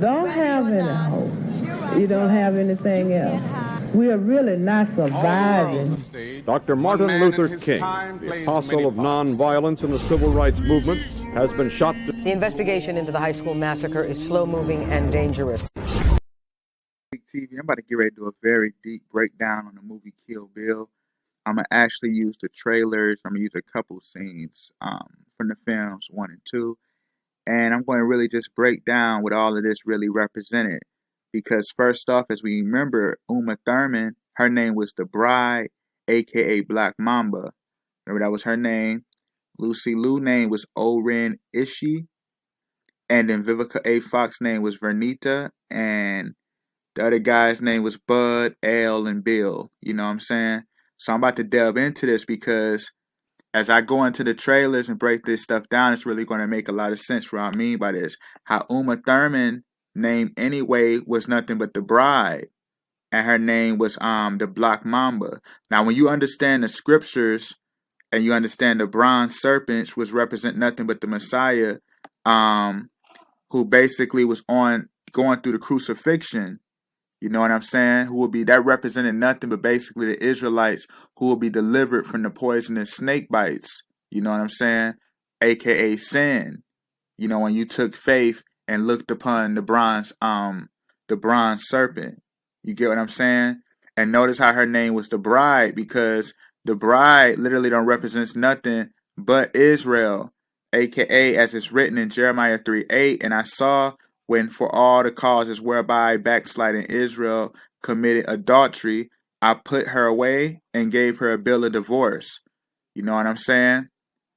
don't have any hope. You don't have anything else. We are really not surviving. Dr. Martin Luther King, the apostle of nonviolence in the civil rights movement, has been shot. The investigation into the high school massacre is slow-moving and dangerous. TV. I'm about to get ready to do a very deep breakdown on the movie Kill Bill. I'm going to actually use the trailers. I'm going to use a couple scenes from the films 1 and 2. And I'm going to really just break down what all of this really represented. Because first off, as we remember, Uma Thurman, her name was the Bride, a.k.a. Black Mamba. Remember, that was her name. Lucy Liu's name was Oren Ishii. And then Vivica A. Fox's name was Vernita. And the other guy's name was Bud, Al, and Bill. You know what I'm saying? So I'm about to delve into this because as I go into the trailers and break this stuff down, it's really going to make a lot of sense for what I mean by this. How Uma Thurman name anyway was nothing but the Bride, and her name was the Black Mamba. Now when you understand the scriptures and you understand the bronze serpents, which represent nothing but the Messiah, who basically was going through the crucifixion, you know what I'm saying, who will be, that represented nothing but basically the Israelites who will be delivered from the poisonous snake bites, you know what I'm saying, aka sin. You know, when you took faith and looked upon the bronze serpent. You get what I'm saying? And notice how her name was the Bride, because the Bride literally don't represent nothing but Israel, aka as it's written in Jeremiah 3:8. And I saw when for all the causes whereby backsliding Israel committed adultery, I put her away and gave her a bill of divorce. You know what I'm saying?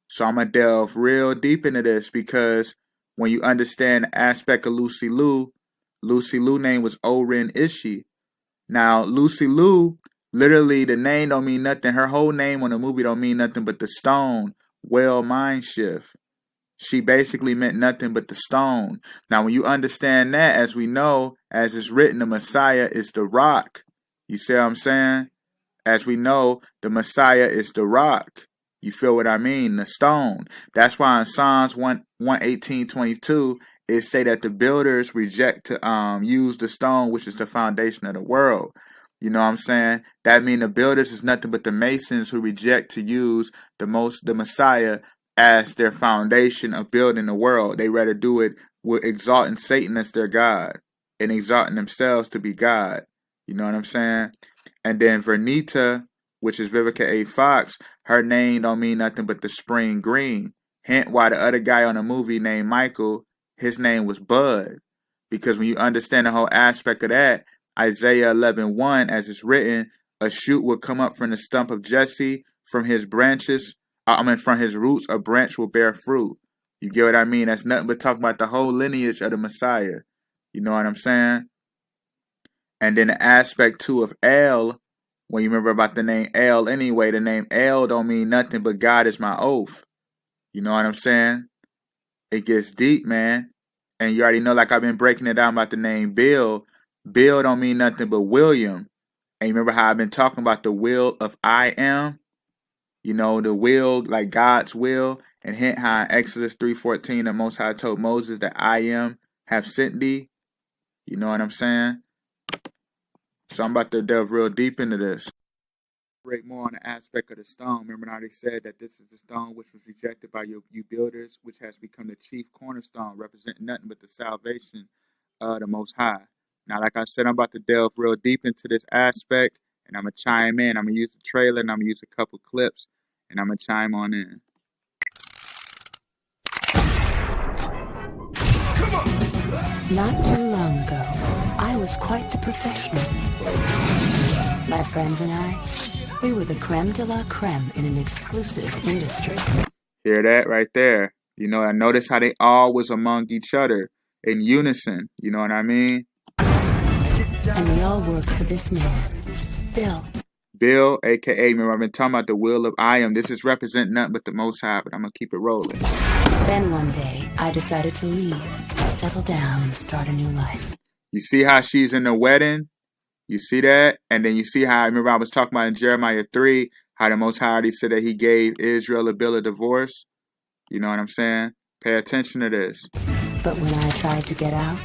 So I'm going to delve real deep into this, because when you understand the aspect of Lucy Liu's name was Oren Ishii. Now, Lucy Liu, literally the name don't mean nothing. Her whole name on the movie don't mean nothing but the stone, well mind shift. She basically meant nothing but the stone. Now, when you understand that, as we know, as it's written, the Messiah is the rock. You see what I'm saying? As we know, the Messiah is the rock. You feel what I mean? The stone. That's why in Psalms 118:22, it say that the builders reject to use the stone, which is the foundation of the world. You know what I'm saying? That means the builders is nothing but the masons who reject to use the Messiah as their foundation of building the world. They rather do it with exalting Satan as their God and exalting themselves to be God. You know what I'm saying? And then Vernita, which is Vivica A. Fox, her name don't mean nothing but the spring green. Hence why the other guy on the movie named Michael, his name was Bud. Because when you understand the whole aspect of that, Isaiah 11:1, as it's written, a shoot will come up from the stump of Jesse, from his branches, from his roots, a branch will bear fruit. You get what I mean? That's nothing but talking about the whole lineage of the Messiah. You know what I'm saying? And then the aspect too of El, when you remember about the name El anyway, the name El don't mean nothing but God is my oath. You know what I'm saying? It gets deep, man. And you already know, like I've been breaking it down about the name Bill. Bill don't mean nothing but William. And you remember how I've been talking about the will of I am? You know, the will, like God's will. And hint how in Exodus 3:14, the Most High told Moses that I am have sent thee. You know what I'm saying? So I'm about to delve real deep into this. Break more on the aspect of the stone. Remember how they said that this is the stone which was rejected by you builders, which has become the chief cornerstone, representing nothing but the salvation of the Most High. Now, like I said, I'm about to delve real deep into this aspect, and I'm going to chime in. I'm going to use the trailer, and I'm going to use a couple clips, and I'm going to chime on in. Not too long ago, I was quite the professional. My friends and I, we were the creme de la creme in an exclusive industry. Hear that right there? You know, I notice how they all was among each other in unison. You know what I mean? And we all worked for this man, Bill. Bill, a.k.a. remember I've been talking about the will of I am. This is represent nothing but the Most High, but I'm going to keep it rolling. Then one day, I decided to leave, settle down, and start a new life. You see how she's in the wedding? You see that? And then you see how, I remember I was talking about in Jeremiah 3, how the Most High already said that he gave Israel a bill of divorce. You know what I'm saying? Pay attention to this. But when I tried to get out,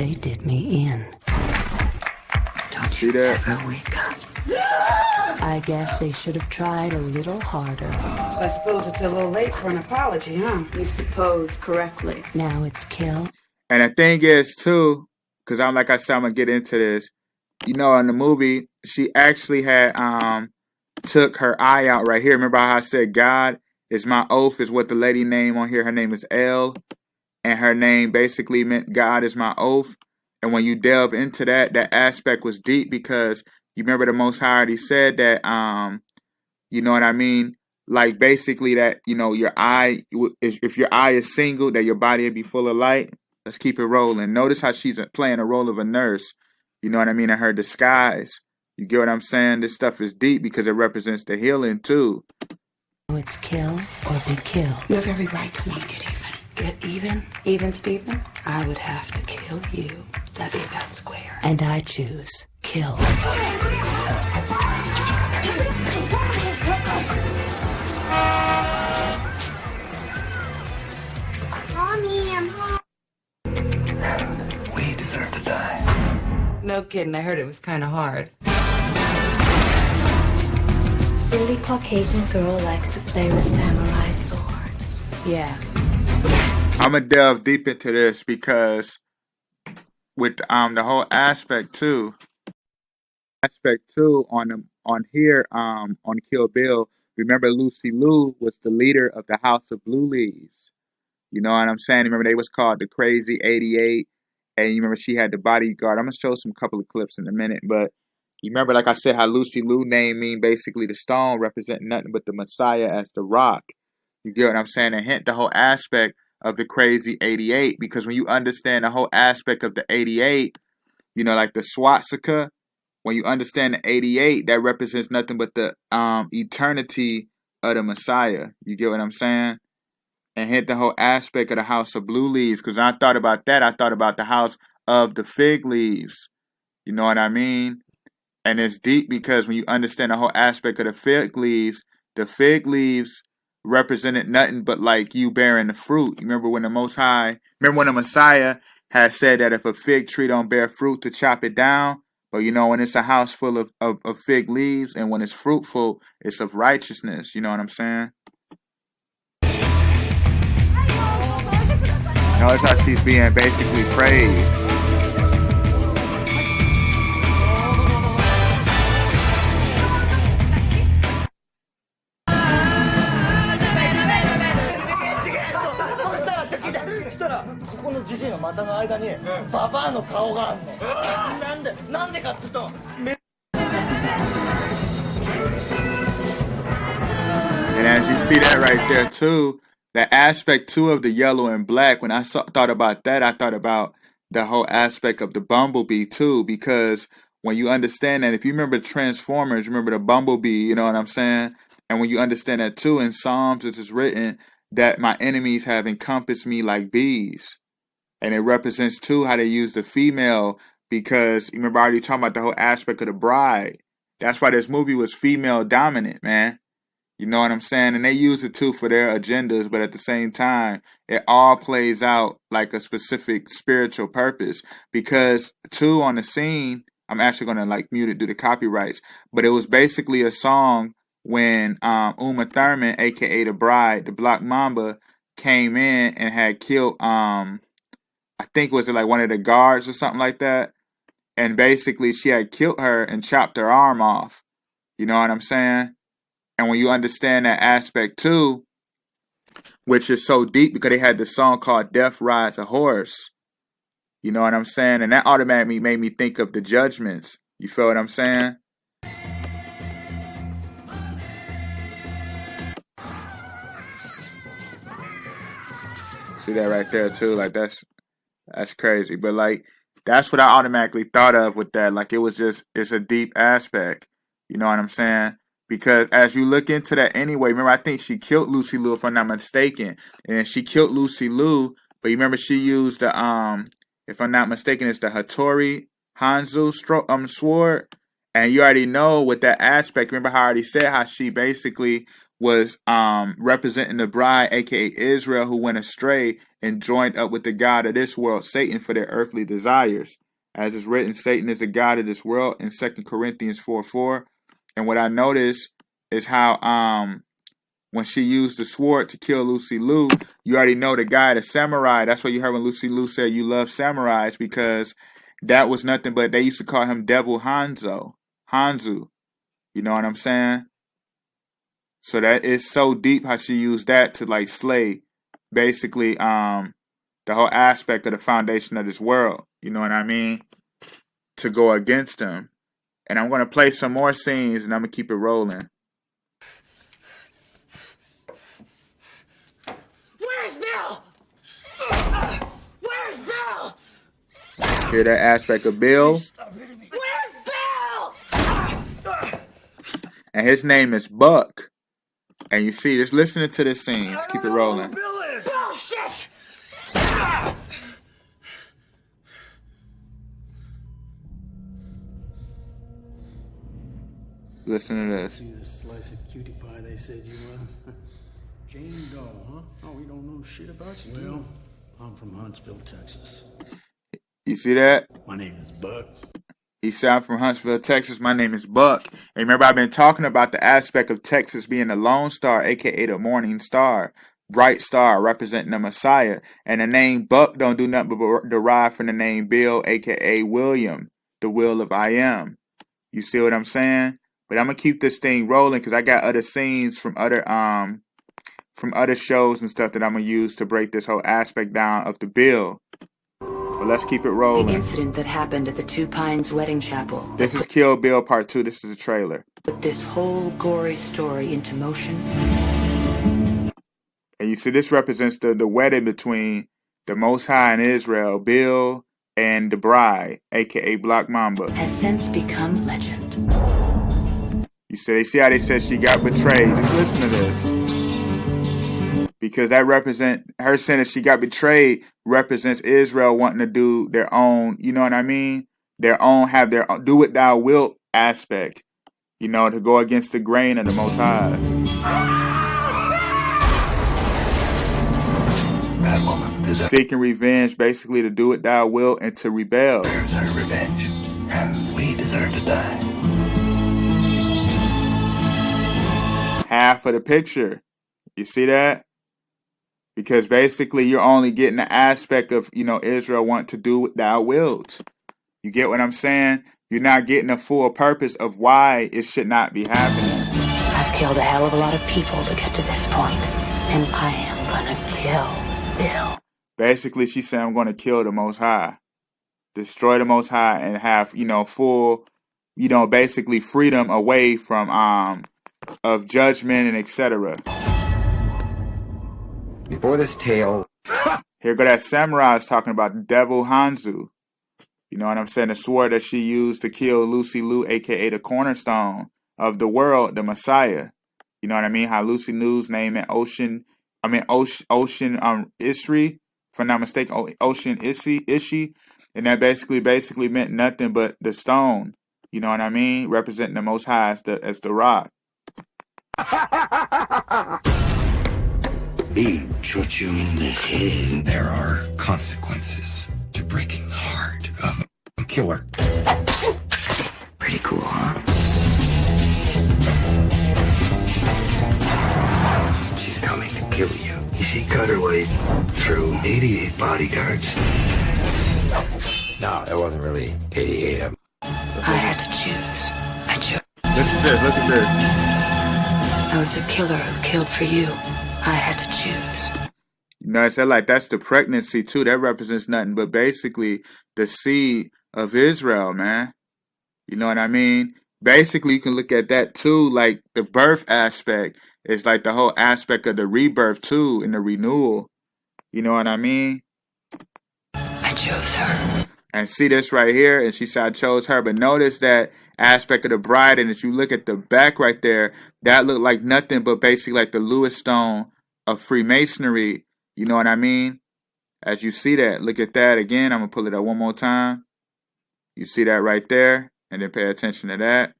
they did me in. Don't See that? ever wake up. I guess they should have tried a little harder. So I suppose it's a little late for an apology, huh? You suppose correctly. Now it's kill. And the thing is, too, because like I said, I'm going to get into this. You know, in the movie, she actually had took her eye out right here. Remember how I said God is my oath is what the lady name on here. Her name is Elle. And her name basically meant God is my oath. And when you delve into that, that aspect was deep because you remember the Most High already said that, you know what I mean? Like basically that, you know, your eye, if your eye is single, that your body will be full of light. Let's keep it rolling. Notice how she's playing a role of a nurse. You know what I mean? In her disguise. You get what I'm saying? This stuff is deep because it represents the healing too. It's kill or be killed. You have every right to want to get even. Get even? Even, Stephen? I would have to kill you. That'd be about square. And I choose kill. Mommy, I'm hot. We deserve to die. No kidding, I heard it was kind of hard. Silly Caucasian girl likes to play with samurai swords. Yeah. I'm gonna delve deep into this because with the whole aspect too on here on Kill Bill. Remember Lucy Liu was the leader of the House of Blue Leaves. You know what I'm saying? Remember they was called the Crazy 88, and you remember she had the bodyguard. I'm gonna show some couple of clips in a minute, but you remember, like I said, how Lucy Liu name mean basically the stone representing nothing but the Messiah as the rock. You get what I'm saying? And hint the whole aspect of the Crazy 88, because when you understand the whole aspect of the 88, you know, like the swastika, when you understand the 88, that represents nothing but the eternity of the Messiah. You get what I'm saying? And hit the whole aspect of the House of Blue Leaves, because when I thought about that, I thought about the House of the Fig Leaves. You know what I mean? And it's deep because when you understand the whole aspect of the fig leaves represented nothing but like you bearing the fruit. You remember when the Messiah had said that if a fig tree don't bear fruit to chop it down, but you know, when it's a house full of fig leaves and when it's fruitful, it's of righteousness. You know what I'm saying? Notice how she's being basically praised. And as you see that right there too, the aspect too of the yellow and black, when I thought about that, I thought about the whole aspect of the bumblebee too, because when you understand that, if you remember Transformers, remember the bumblebee, you know what I'm saying? And when you understand that too, in Psalms it is written that my enemies have encompassed me like bees. And it represents too how they use the female, because you remember I already talking about the whole aspect of the bride. That's why this movie was female dominant, man. You know what I'm saying? And they use it too for their agendas, but at the same time, it all plays out like a specific spiritual purpose. Because too, on the scene, I'm actually gonna like mute it due to copyrights, but it was basically a song when Uma Thurman, aka the bride, the Black Mamba, came in and had killed I think was it like one of the guards or something like that. And basically she had killed her and chopped her arm off. You know what I'm saying? And when you understand that aspect too, which is so deep because they had this song called Death Rides a Horse. You know what I'm saying? And that automatically made me think of the judgments. You feel what I'm saying? See that right there too? Like that's crazy. But like that's what I automatically thought of with that. Like it's a deep aspect. You know what I'm saying? Because as you look into that anyway, remember I think she killed Lucy Liu if I'm not mistaken. And she killed Lucy Liu, but you remember she used the if I'm not mistaken, it's the Hattori Hanzo sword. And you already know with that aspect, remember how I already said how she basically was representing the bride, aka Israel, who went astray and joined up with the god of this world, Satan, for their earthly desires. As is written, Satan is the god of this world in 2 Corinthians 4:4. And what I noticed is how when she used the sword to kill Lucy Liu, you already know the guy, the samurai. That's what you heard when Lucy Liu said you love samurais, because that was nothing but, they used to call him Devil Hanzo. Hanzu. You know what I'm saying? So that is so deep how she used that to like slay basically the whole aspect of the foundation of this world. You know what I mean? To go against him. And I'm going to play some more scenes and I'm going to keep it rolling. Where's Bill? Where's Bill? Hear that aspect of Bill? Where's Bill? And his name is Buck. And you see, just listening to this scene. Let's keep it rolling. Bullshit! Listen to this. You the slice of cutie pie they said you were. Jane Doe, huh? Oh, we don't know shit about you. Well, I'm from Huntsville, Texas. You see that? My name is Buck. He said, I'm from Huntsville, Texas. My name is Buck. And remember, I've been talking about the aspect of Texas being the Lone Star, a.k.a. the Morning Star. Bright star representing the Messiah. And the name Buck don't do nothing but derive from the name Bill, a.k.a. William, the will of I am. You see what I'm saying? But I'm going to keep this thing rolling because I got other scenes from other shows and stuff that I'm going to use to break this whole aspect down of the Bill. But let's keep it rolling. The incident that happened at the Two Pines Wedding Chapel. This is Kill Bill Part 2. This is a trailer. Put this whole gory story into motion. And you see, this represents the wedding between the Most High and Israel, Bill and the bride, a.k.a. Black Mamba. Has since become legend. You see how they said she got betrayed. Just listen to this. Because that represent her saying that she got betrayed represents Israel wanting to do their own, you know what I mean? Their own, have their do what thou wilt aspect, you know, to go against the grain of the Most High. That woman deserves Seeking revenge, basically to do what thou wilt and to rebel. her revenge, and we deserve to die. Half of the picture. You see that? Because basically you're only getting the aspect of, you know, Israel want to do what thou wilt. You get what I'm saying? You're not getting the full purpose of why it should not be happening. I've killed a hell of a lot of people to get to this point, and I am gonna kill Bill. Basically, she said, I'm going to kill the Most High. Destroy the Most High and have, you know, full, you know, basically freedom away from, of judgment and etc. Before this tale, here go that samurai is talking about the Devil Hanzu. You know what I'm saying? The sword that she used to kill Lucy Liu, aka the cornerstone of the world, the Messiah. You know what I mean? How Lucy Liu's name in Ocean Isri, if I'm not mistaken, Ocean Ishi, and that basically meant nothing but the stone. You know what I mean? Representing the Most High as the rock. he shot you in the head. There are consequences to breaking the heart of a killer. Pretty cool, huh? She's coming to kill you. She cut her way through 88 bodyguards. No, there wasn't really 88 of them. I had to choose. I chose. Look at this. I was a killer who killed for you. I had to choose. You know, it's like that's the pregnancy too. That represents nothing but basically the seed of Israel, man. You know what I mean? Basically, you can look at that too, like the birth aspect is like the whole aspect of the rebirth too, and the renewal. You know what I mean? I chose her. And see this right here, and she said I chose her. But notice that aspect of the bride, and if you look at the back right there, that looked like nothing but basically like the Lewis stone of Freemasonry. You know what I mean? As you see that, look at that again. I'm going to pull it up one more time. You see that right there? And then pay attention to that.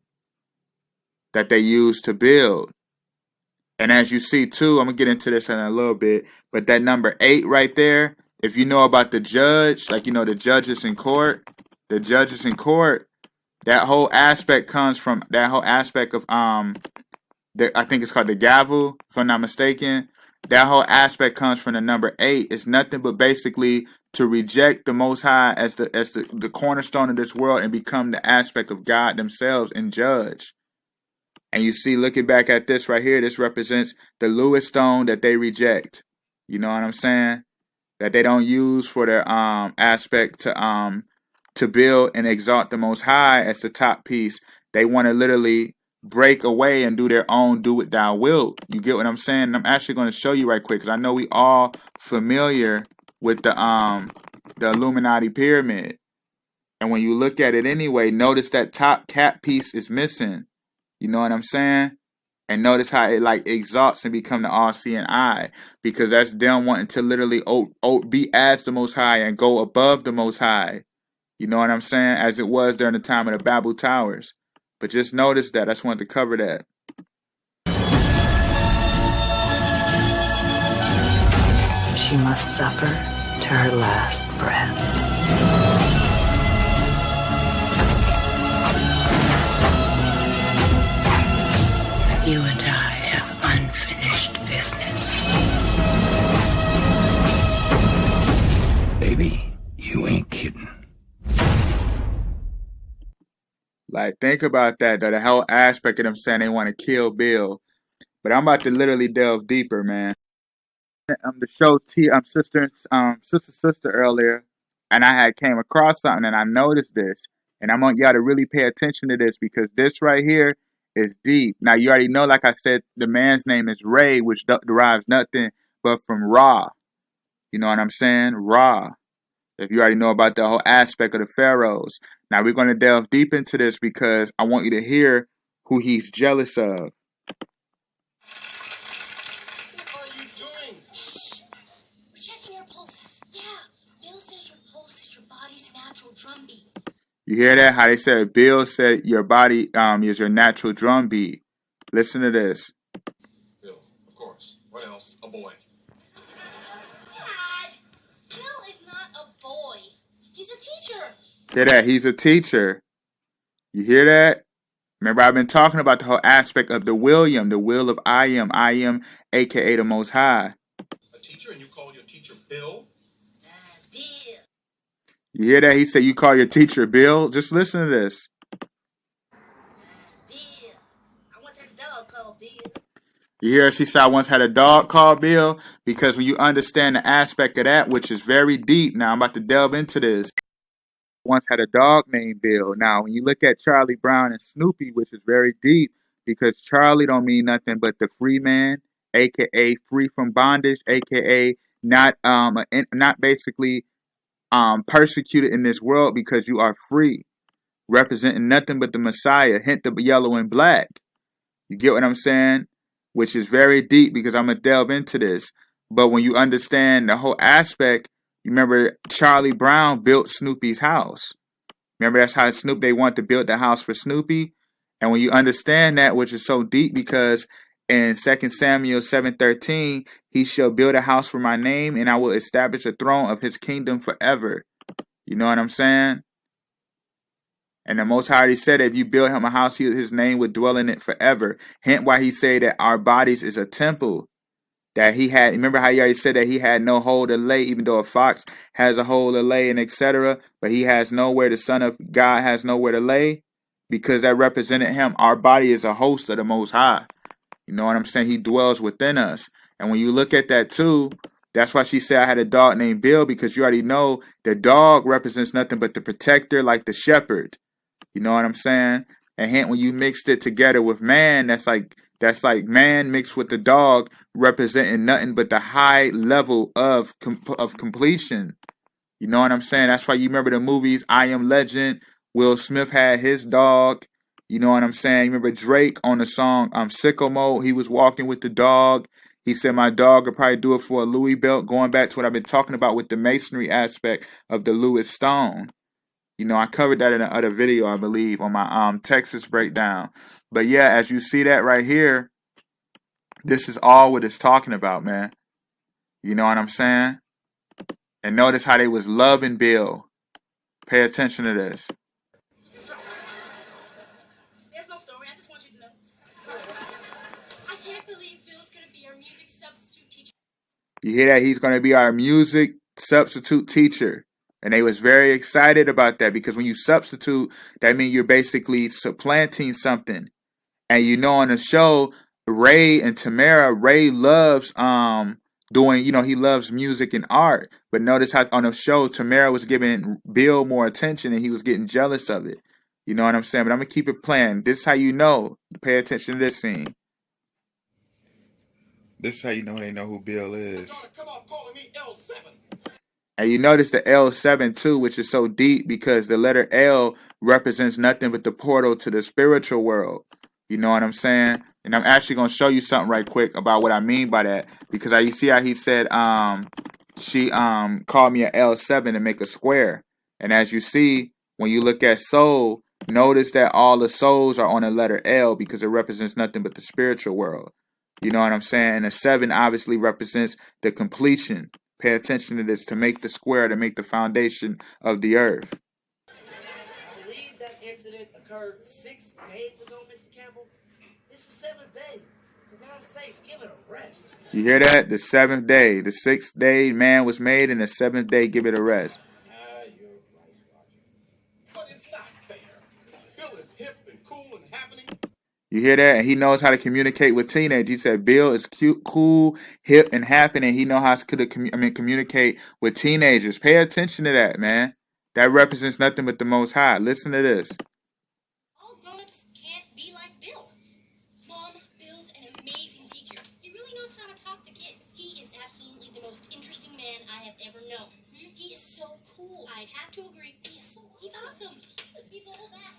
That they used to build. And as you see too, I'm gonna get into this in a little bit, but that number 8 right there, if you know about the judge, like the judges in court, that whole aspect comes from that whole aspect of I think it's called the gavel, if I'm not mistaken. That whole aspect comes from the number 8. It's nothing but basically to reject the Most High as the cornerstone of this world and become the aspect of God themselves and judge. And you see, looking back at this right here, this represents the Lewis stone that they reject. You know what I'm saying? That they don't use for their aspect to build and exalt the Most High as the top piece. They want to literally break away and do their own do it thou wilt. You get what I'm saying? And I'm actually going to show you right quick because I know we all familiar with the Illuminati pyramid. And when you look at it anyway, notice that top cap piece is missing. You know what I'm saying? And notice how it like exalts and become the all-seeing eye, because that's them wanting to literally be as the Most High and go above the Most High. You know what I'm saying? As it was during the time of the Babel Towers. But just notice that. I just wanted to cover that. She must suffer to her last breath. You and I have unfinished business. Baby, you ain't kidding. Like, think about that, though. The whole aspect of them saying they want to kill Bill. But I'm about to literally delve deeper, man. The show Sister earlier, and I had came across something, and I noticed this. And I want y'all to really pay attention to this, because this right here is deep. Now, you already know, like I said, the man's name is Ray, which derives nothing but from Ra. You know what I'm saying? Ra. If you already know about the whole aspect of the pharaohs. Now we're going to delve deep into this because I want you to hear who he's jealous of. What are you doing? Shh. We're checking your pulses. Yeah. Bill says your pulse is your body's natural drum beat. You hear that? How they said Bill said your body is your natural drum beat. Listen to this. Bill, of course. What else? A boy. He's a teacher. Hear that? He's a teacher. You hear that? Remember, I've been talking about the whole aspect of the William, the will of I am, aka the Most High. A teacher, and you call your teacher Bill? Bill. You hear that? He said you call your teacher Bill? Just listen to this. Bill. I once had a dog called Bill. You hear she said I once had a dog called Bill? Because when you understand the aspect of that, which is very deep, now I'm about to delve into this. Once had a dog named Bill. Now, when you look at Charlie Brown and Snoopy, which is very deep, because Charlie don't mean nothing but the free man, aka free from bondage, aka not basically persecuted in this world because you are free, representing nothing but the Messiah, hint the yellow and black. You get what I'm saying? Which is very deep because I'm going to delve into this. But when you understand the whole aspect, you remember Charlie Brown built Snoopy's house. Remember, that's how they wanted to build the house for Snoopy. And when you understand that, which is so deep, because in 2 Samuel 7:13, he shall build a house for my name, and I will establish a throne of his kingdom forever. You know what I'm saying? And the Most High already said that if you build him a house, his name would dwell in it forever. Hence why he said that our bodies is a temple. That he had, remember how he already said that he had no hole to lay, even though a fox has a hole to lay and etc. But he has nowhere, the Son of God has nowhere to lay, because that represented him. Our body is a host of the Most High. You know what I'm saying? He dwells within us. And when you look at that too, that's why she said I had a dog named Bill, because you already know the dog represents nothing but the protector, like the shepherd. You know what I'm saying? And hence, when you mixed it together with man, that's like man mixed with the dog, representing nothing but the high level of completion. You know what I'm saying? That's why you remember the movies I Am Legend. Will Smith had his dog. You know what I'm saying? You remember Drake on the song Sicko Mode? He was walking with the dog. He said my dog would probably do it for a Louis belt, going back to what I've been talking about with the masonry aspect of the Lewis stone. You know, I covered that in the other video, I believe, on my Texas breakdown. But yeah, as you see that right here, This is all what it's talking about, man. You know what I'm saying? And notice how they was loving Bill. Pay attention to this. There's no story. I just want you to know. I can't believe Bill's going to be our music substitute teacher. You hear that? He's going to be our music substitute teacher. And they was very excited about that because when you substitute, that means you're basically supplanting something. And you know on the show, Ray and Tamara, Ray loves doing, he loves music and art. But notice how on the show, Tamara was giving Bill more attention and he was getting jealous of it. You know what I'm saying? But I'm going to keep it playing. This is how you know. Pay attention to this scene. This is how you know they know who Bill is. Come off calling me L7. And you notice the L7 too, which is so deep because the letter L represents nothing but the portal to the spiritual world. You know what I'm saying? And I'm actually going to show you something right quick about what I mean by that. Because you see how he said she called me an L7 to make a square. And as you see, when you look at soul, notice that all the souls are on the letter L because it represents nothing but the spiritual world. You know what I'm saying? And the 7 obviously represents the completion. Pay attention to this, to make the square, to make the foundation of the earth. I believe that incident occurred 6 days ago, Mr. Campbell. It's the 7th day. For God's sakes, give it a rest. You hear that? The 7th day. The 6th day man was made, and the 7th day give it a rest. You're right, Roger. But it's not fair. Bill is hip and cool and happening. You hear that? And he knows how to communicate with teenagers. He said Bill is cute, cool, hip, and happening. He knows how to communicate with teenagers. Pay attention to that, man. That represents nothing but the Most High. Listen to this. All grown-ups can't be like Bill. Mom, Bill's an amazing teacher. He really knows how to talk to kids. He is absolutely the most interesting man I have ever known. He is so cool. I'd have to agree. He's awesome. He's all that.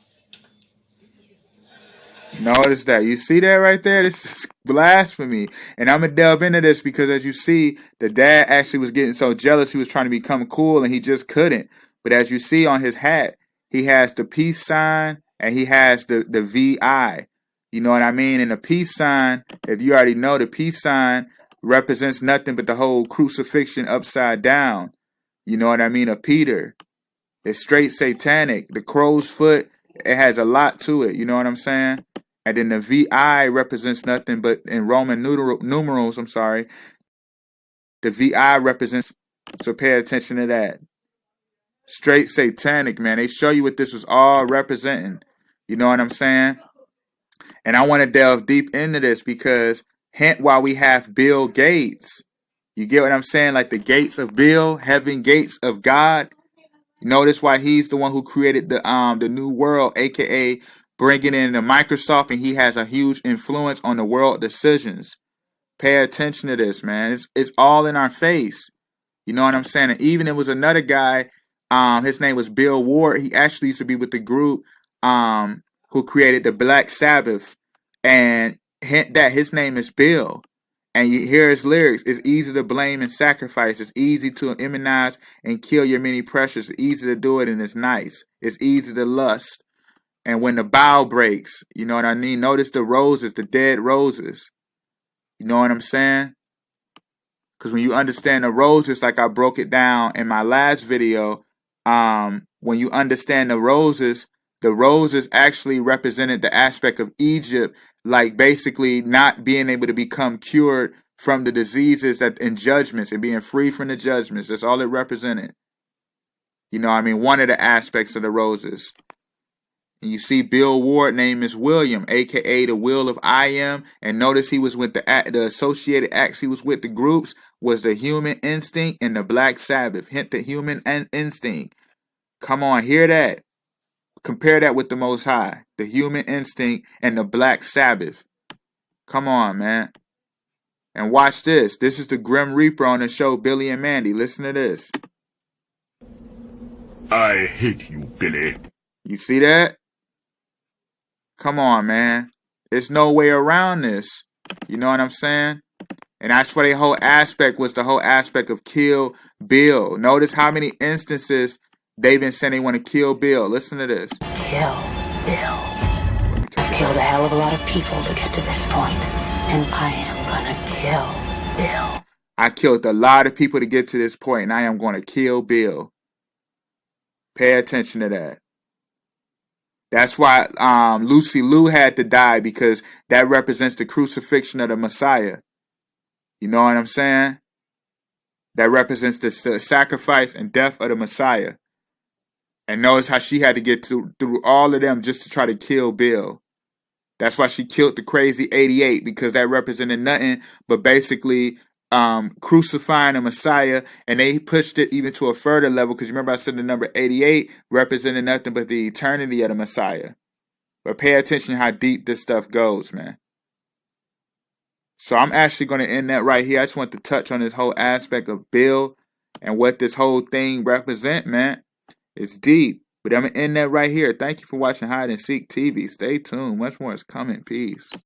Notice that. You see that right there? This is blasphemy. And I'm going to delve into this because as you see, the dad actually was getting so jealous he was trying to become cool and he just couldn't. But as you see on his hat, he has the peace sign and he has the VI. You know what I mean? And the peace sign, if you already know, the peace sign represents nothing but the whole crucifixion upside down. You know what I mean? Of Peter. It's straight satanic. The crow's foot, it has a lot to it. You know what I'm saying? And then the VI represents nothing but in Roman numerals, the VI represents, so pay attention to that. Straight satanic, man. They show you what this was all representing. You know what I'm saying? And I want to delve deep into this because hint while we have Bill Gates. You get what I'm saying? Like the gates of Bill, heaven gates of God. Notice why he's the one who created the new world, aka bringing in the Microsoft, and he has a huge influence on the world decisions. Pay attention to this, man. It's all in our face. You know what I'm saying? And even it was another guy, his name was Bill Ward. He actually used to be with the group who created the Black Sabbath. And hint that his name is Bill. And you hear his lyrics. It's easy to blame and sacrifice. It's easy to immunize and kill your many pressures. It's easy to do it and it's nice. It's easy to lust. And when the bough breaks, you know what I mean? Notice the roses, the dead roses. You know what I'm saying? Because when you understand the roses, like I broke it down in my last video, when you understand the roses actually represented the aspect of Egypt, like basically not being able to become cured from the diseases and judgments and being free from the judgments. That's all it represented. You know what I mean? One of the aspects of the roses. And you see Bill Ward, name is William, a.k.a. the Will of I Am. And notice he was with the associated acts he was with, the groups, was the Human Instinct and the Black Sabbath. Hint the Human Instinct. Come on, hear that. Compare that with the Most High. The Human Instinct and the Black Sabbath. Come on, man. And watch this. This is the Grim Reaper on the show Billy and Mandy. Listen to this. I hate you, Billy. You see that? Come on, man. There's no way around this. You know what I'm saying? And that's what the whole aspect was, the whole aspect of kill Bill. Notice how many instances they've been saying they want to kill Bill. Listen to this. Kill Bill. I've killed a hell of a lot of people to get to this point, and I am gonna kill Bill. I killed a lot of people to get to this point, and I am going to kill Bill. Pay attention to that. That's why Lucy Liu had to die, because that represents the crucifixion of the Messiah. You know what I'm saying? That represents the sacrifice and death of the Messiah. And notice how she had to get through all of them just to try to kill Bill. That's why she killed the crazy 88, because that represented nothing but basically crucifying the Messiah. And they pushed it even to a further level, because remember I said the number 88 represented nothing but the eternity of the Messiah. But pay attention how deep this stuff goes, man. So I'm actually going to end that right here. I just want to touch on this whole aspect of Bill and what this whole thing represent, man. It's deep. But I'm going to end that right here. Thank you for watching Hide and Seek TV. Stay tuned. Much more is coming. Peace.